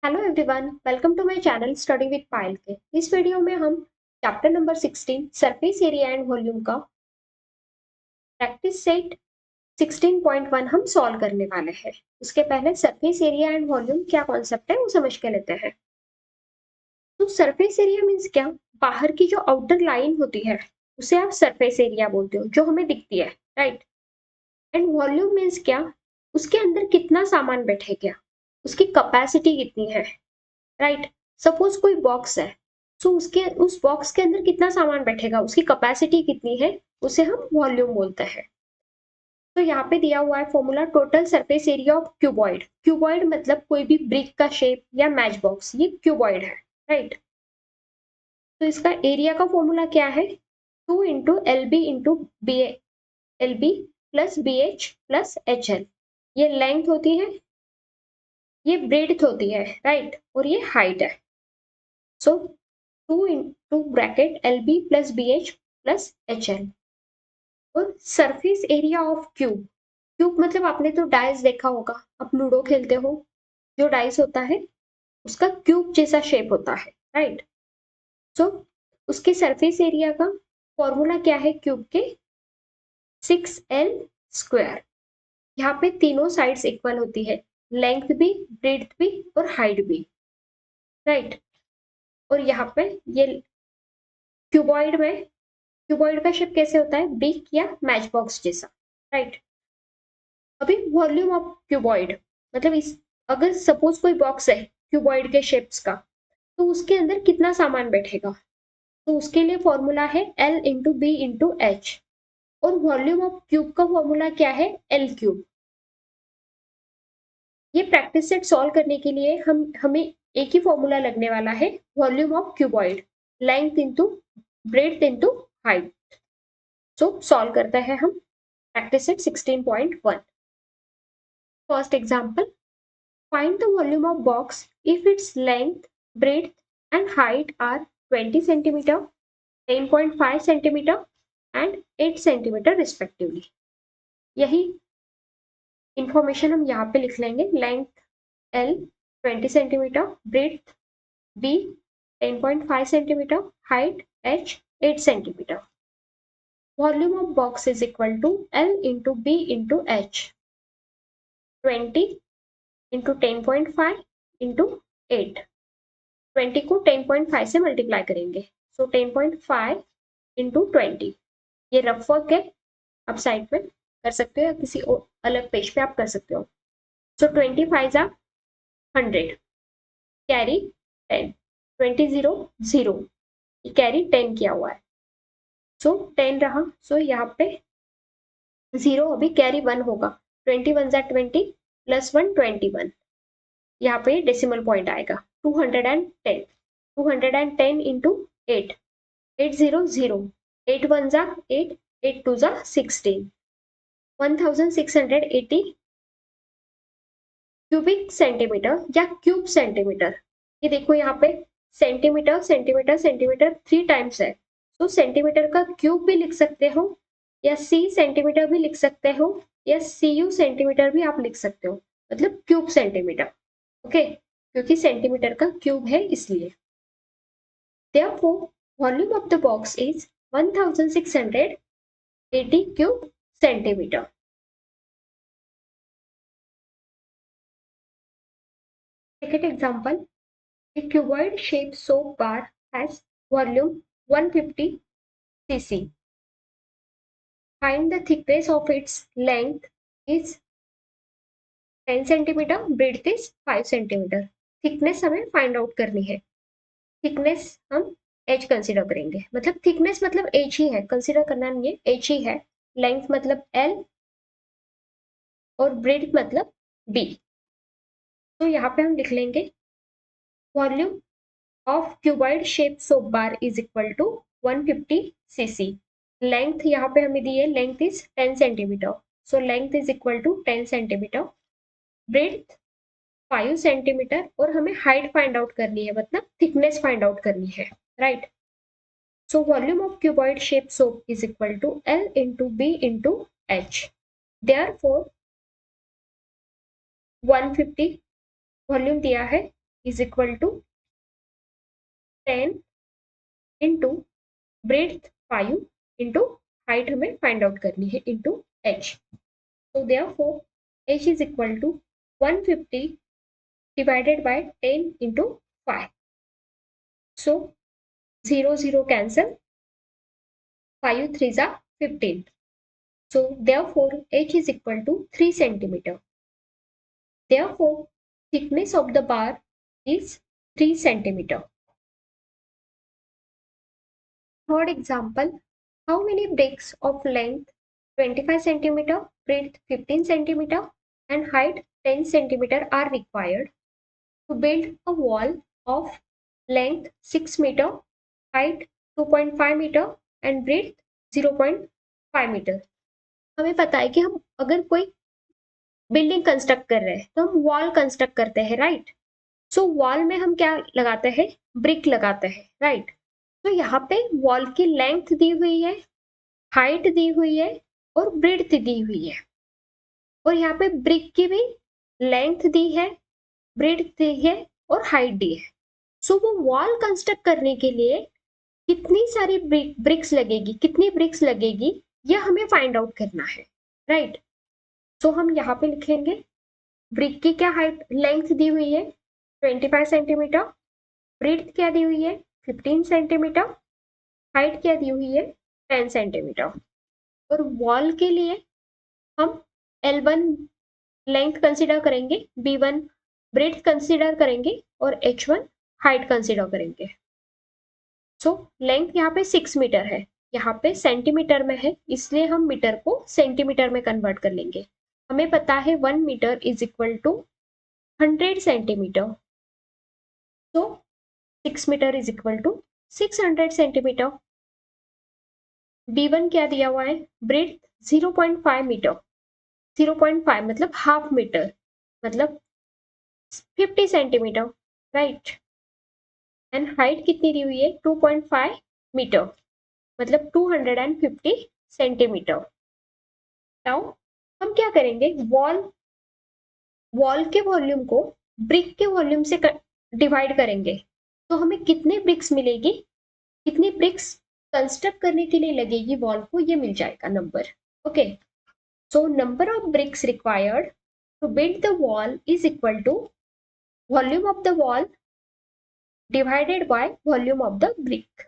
Hello everyone, welcome to my channel study with Payal K. इस video में हम chapter number 16 surface area and volume का practice set 16.1 हम solve करने वाले हैं। उसके पहले सरफेस एरिया एंड वॉल्यूम क्या कॉन्सेप्ट है वो समझ के लेते हैं। तो सरफेस एरिया मीन्स क्या? बाहर की जो आउटर लाइन होती है उसे आप सरफेस एरिया बोलते हो, जो हमें दिखती है, राइट। एंड वॉल्यूम मीन्स क्या? उसके अंदर कितना सामान बैठेगा, उसकी कैपेसिटी कितनी है, राइट। सपोज कोई बॉक्स है, सो उसके उस बॉक्स के अंदर कितना सामान बैठेगा, उसकी कैपेसिटी कितनी है, उसे हम वॉल्यूम बोलते हैं। तो यहाँ पे दिया हुआ है formula, total surface area of cuboid. Cuboid मतलब कोई भी ब्रिक का शेप या मैच बॉक्स, ये क्यूबॉइड है, राइट। तो इसका एरिया का फॉर्मूला क्या है? 2 into L B into B, L B plus B H plus H L. ये लेंथ होती है, ये ब्रेड्थ होती है, राइट, और ये हाइट है। So 2 into bracket L B plus B H plus H L. और surface area of cube, cube मतलब आपने तो डाइस देखा होगा, आप लूडो खेलते हो, जो डाइस होता है उसका क्यूब जैसा शेप होता है, राइट। सो उसके सरफेस एरिया का फॉर्मूला क्या है क्यूब के? 6l square. यहाँ पे तीनों साइड्स इक्वल होती है, लेंथ भी, ब्रेड्थ भी और हाइट भी, राइट। और यहाँ पे ये क्यूबॉइड का शेप कैसे होता है? ब्रिक या मैच बॉक्स जैसा, राइट। अभी वॉल्यूम ऑफ क्यूबॉइड मतलब इस, अगर सपोज कोई बॉक्स है क्यूबॉइड के शेप्स का, तो उसके अंदर कितना सामान बैठेगा? तो उसके लिए फॉर्मूला है L into B into H. और वॉल्यूम ऑफ क्यूब का फॉर्मूला क्या है? L cube. ये प्रैक्टिस सेट सॉल्व करने के लिए हमें एक ही फॉर्मूला लगने वाला है, volume of cuboid, length into breadth into height. So solve करते हैं हम practice set 16.1। First example, find the volume of box if its length, breadth and height are 20 cm, 10.5 cm and 8 cm respectively। यही information हम यहाँ पे लिख लेंगे। Length L 20 cm, breadth B 10.5 cm, height H 8 cm। Volume of box is equal to L into B into H, 20 into 10.5 into 8। 20 को 10.5 से multiply करेंगे, सो 10.5 into 20। ये रफ वर्क है, आप साइड में कर सकते हो या किसी अलग पेज पे आप कर सकते हो। सो 25 जा 100, कैरी 10, 20 0 0, कैरी 10 किया हुआ है, सो 10 रहा। सो यहाँ पे 0 अभी कैरी 1 होगा, 21 जा 20 प्लस 1 21, यहाँ पे डेसिमल पॉइंट आएगा 210। 210 इंटू 8, 800, 8 1 जा 8, 8 2 जा 16, 1680 क्यूबिक सेंटीमीटर या क्यूब सेंटीमीटर। ये देखो यहाँ पे सेंटीमीटर सेंटीमीटर सेंटीमीटर 3 टाइम्स है, तो सेंटीमीटर का क्यूब भी लिख सकते हो, या सी सेंटीमीटर भी लिख सकते हो, या सी यू सेंटीमीटर भी आप लिख सकते हो, मतलब क्यूब सेंटीमीटर, ओके, क्योंकि सेंटीमीटर का क्यूब है इसलिए। Therefore, volume of the box is 1680 cube centimeter. Second example, a cuboid shaped soap bar has volume 150 cc. Find the thickness of its length is 10 centimeter, breadth is 5 centimeter. Thickness हमें find out करनी है। Thickness हम h consider करेंगे, मतलब thickness मतलब h ही है, consider करना नहीं है, h ही है। लेंथ मतलब l और ब्रेड मतलब b। तो यहाँ पे हम लिख लेंगे volume of cuboid shape soap bar is equal to 150 cc। Length यहाँ पे हमें दी है, length is 10 centimetre, so length is equal to 10 centimetre, breadth 5 centimetre, और हमें हाइट फाइंड आउट करनी है, मतलब थिकनेस फाइंड आउट करनी है, right. So volume of cuboid shape soap is equal to L into B into H। Therefore 150 volume दिया है, is equal to 10 into breadth 5 into height हमें फाइंड आउट करनी है into h. So therefore h is equal to 150 divided by 10 into 5. So 0 0 cancel, 5 3s are 15. So therefore h is equal to 3 centimeter. Therefore thickness of the bar is 3 centimeter. Third example, how many bricks of length 25 centimeter, breadth 15 centimeter and height 10 centimeter are required to build a wall of length 6 meter, height 2.5 meter and breadth 0.5 meter. हमें पता है कि हम अगर कोई building construct कर रहे हैं तो हम वॉल कंस्ट्रक्ट करते हैं, राइट. सो वॉल में हम क्या लगाते हैं, ब्रिक लगाते हैं, राइट. तो यहाँ पे वॉल की लेंथ दी हुई है, हाइट दी हुई है और ब्रेड्थ दी हुई है, और यहाँ पे ब्रिक की भी लेंथ दी है, ब्रेड्थ दी है और हाइट दी है. सो वो वॉल कंस्ट्रक्ट करने के लिए कितनी सारी ब्रिक्स लगेगी, कितनी ब्रिक्स लगेगी, यह हमें फाइंड आउट करना है, राइट. सो हम यहाँ पे लिखेंगे ब्रिक की क्या हाइट लेंथ दी हुई है 25 सेंटीमीटर, ब्रेड्थ क्या दी हुई है 15 सेंटीमीटर, हाइट क्या दी हुई है 10 सेंटीमीटर. और वॉल के लिए हम L1 लेंथ कंसिडर करेंगे, B1 ब्रेड्थ कंसिडर करेंगे और H1 हाइट कंसिडर करेंगे. सो लेंथ यहाँ पे 6 मीटर है, यहाँ पे सेंटीमीटर में है, इसलिए हम मीटर को सेंटीमीटर में कन्वर्ट कर लेंगे. हमें पता है 1 metre is equal to 100 centimetre. So 6 metre is equal to 600 centimetre. B1 क्या दिया हुआ है, ब्रेड्थ 0.5 मीटर, 0.5 मतलब हाफ मीटर, मतलब 50 सेंटीमीटर, राइट. एंड हाइट कितनी दी हुई है 2.5 मीटर, मतलब 250 सेंटीमीटर. नाउ हम क्या करेंगे, वॉल के वॉल्यूम को ब्रिक के वॉल्यूम से डिवाइड करेंगे, तो हमें कितने ब्रिक्स मिलेगी, कितनी ब्रिक्स कंस्ट्रक्ट करने के लिए लगेगी वॉल को, ये मिल जाएगा number. Okay, so number of bricks required to build the wall is equal to volume of the wall divided by volume of the brick.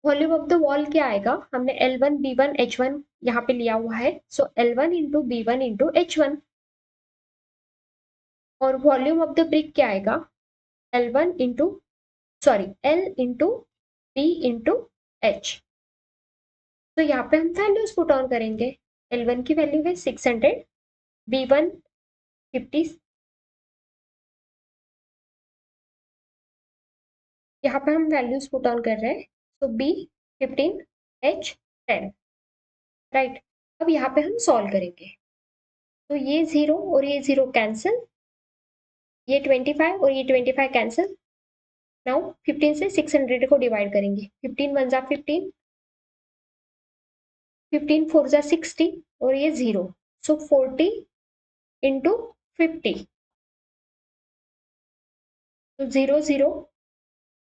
Volume of the wall क्या आएगा, हमने L1 B1 H1 यहाँ पे लिया हुआ है, सो L1 into B1 into H1. और volume of the brick क्या आएगा, L1 into L into B into H. तो यहाँ पे हम वैल्यूज पुट ऑन करेंगे. L1 की वैल्यू है 600, B1 50, यहाँ पे हम वैल्यूज पुट ऑन कर रहे हैं, तो B 15, H 10, राइट. अब यहाँ पे हम सॉल्व करेंगे, तो ये 0 और ये 0 कैंसिल, ये 25 और ये 25 कैंसिल. नाउ 15 से 600 को डिवाइड करेंगे, 15 1 जा 15, 15 4 जा 60 और ये 0, सो 40 इंटू 50, तो 0 0,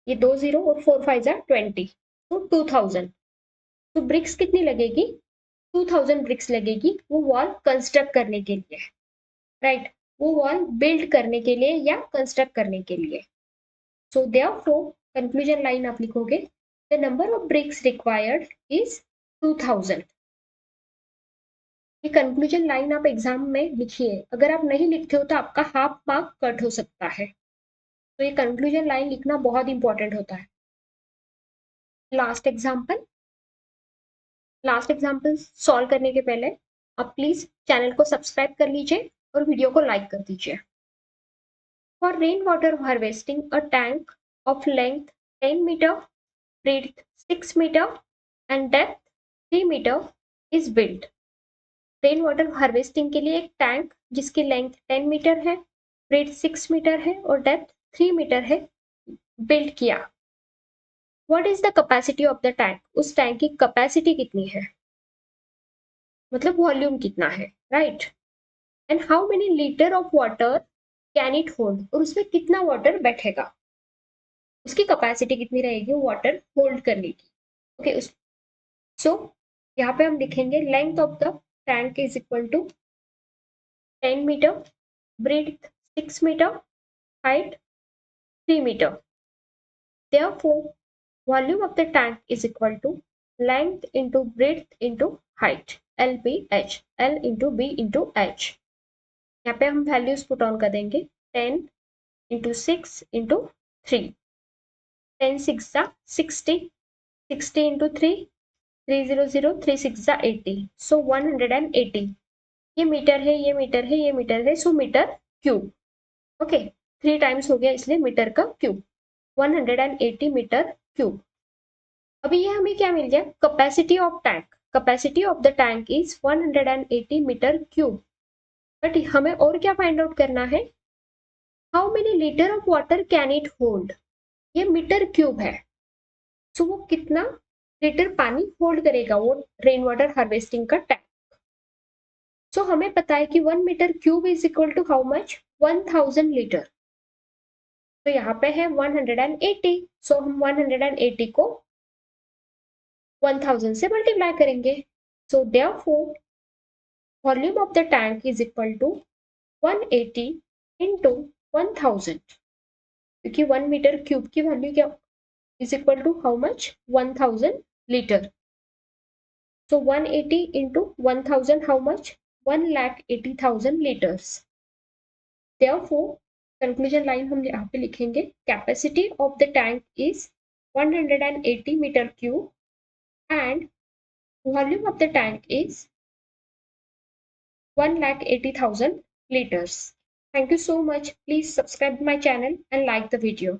ये 2 0 और 4 5 जा 20, तो 2000. तो ब्रिक्स कितनी लगेगी, 2000 ब्रिक्स लगेगी वो वॉल कंस्ट्रक्ट करने के लिए, राइट. वो वॉल बिल्ड करने के लिए या कंस्ट्रक्ट करने के लिए. सो देयरफॉर कंक्लूजन लाइन आप लिखोगे, the number of bricks required is 2000. ये कंक्लूजन लाइन आप एग्जाम में लिखिए, अगर आप नहीं लिखते हो तो आपका हाफ मार्क कट हो सकता है. तो ये कंक्लूजन लाइन लिखना बहुत इंपॉर्टेंट होता है. लास्ट एग्जाम्पल सॉल्व करने के पहले आप प्लीज चैनल को सब्सक्राइब कर लीजिए और वीडियो को लाइक कर दीजिए. For rain water harvesting a tank of length 10 metre, breadth 6 metre and depth 3 metre is built. Rain water harvesting के लिए एक टैंक जिसकी लेंथ 10 मीटर है, ब्रेड्थ 6 मीटर है और डेप्थ 3 मीटर है, बिल्ड किया. What is the capacity of the tank, उस टैंक की कैपेसिटी कितनी है, मतलब वॉल्यूम कितना है, right. And how many litre of water can it hold, और उसमें कितना वाटर बैठेगा, उसकी कैपेसिटी कितनी रहेगी वाटर होल्ड करने की। ओके, सो यहाँ पे हम लिखेंगे length of the tank is equal to 10 metre, breadth 6 metre, height 3 metre. Therefore, volume of the tank is equal to length into breadth into height, LBH, L into B into H। यहाँ पे हम values put on कर देंगे 10 into 6 into 3, 10 6 जा 60, 60 into 3 300, 3 6 जा 80, सो 180। ये metre है, ये मीटर है, ये मीटर है, सो मीटर क्यूब। ओके, 3 टाइम्स हो गया इसलिए मीटर का क्यूब, 180 मीटर क्यूब। अभी ये हमें क्या मिल गया, capacity of tank. Capacity of the tank is 180 metre cube. But हमें और क्या फाइंड आउट करना है, how many litre of water can it hold. ये मीटर क्यूब है, सो वो कितना लीटर पानी होल्ड करेगा वो रेन वाटर हार्वेस्टिंग का टैंक। सो हमें पता है कि 1 metre cube is equal to how much, 1000 litre. तो यहाँ पे है 180, सो हम 180 को 1000 से मल्टीप्लाई करेंगे। So therefore volume of the tank is equal to 180 into 1000, क्योंकि 1 मीटर क्यूब की वैल्यू क्या is equal to how much, 1000 litre. So 180 into 1000 how much, 1,80,000 litres. Therefore conclusion line हम यहाँ पे लिखेंगे, capacity of the tank is 180 metre cube and volume of the tank is 1,80,000 liters. Thank you so much. Please subscribe my channel and like the video.